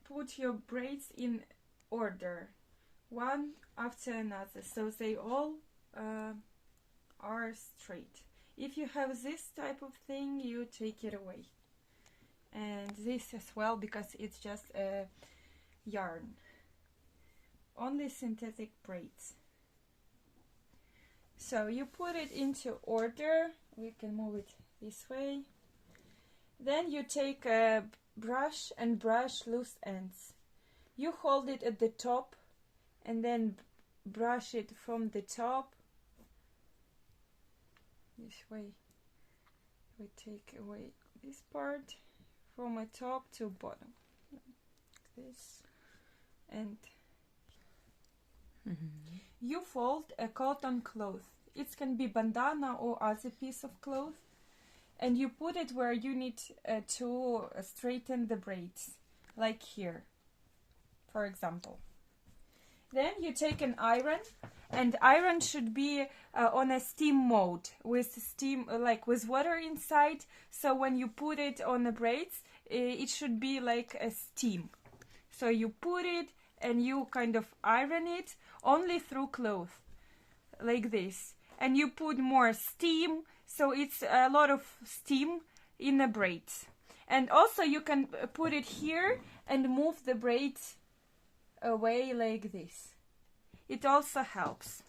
put your braids in order, one after another, so they all are straight. If you have this type of thing, you take it away, and this as well, because it's just a yarn. Only synthetic braids. So you put it into order. We can move it this way. Then you take a brush and brush loose ends. You hold it at the top and then brush it from the top. This way. We take away this part from the top to bottom. Like this. And you fold a cotton cloth. It can be bandana or other piece of cloth, and you put it where you need to straighten the braids, like here, for example. Then you take an iron, and iron should be on a steam mode, with steam, like with water inside, so when you put it on the braids, it should be like a steam. So you put it and you kind of iron it only through cloth, like this. And you put more steam, so it's a lot of steam in the braids. And also you can put it here and move the braids away like this. It also helps.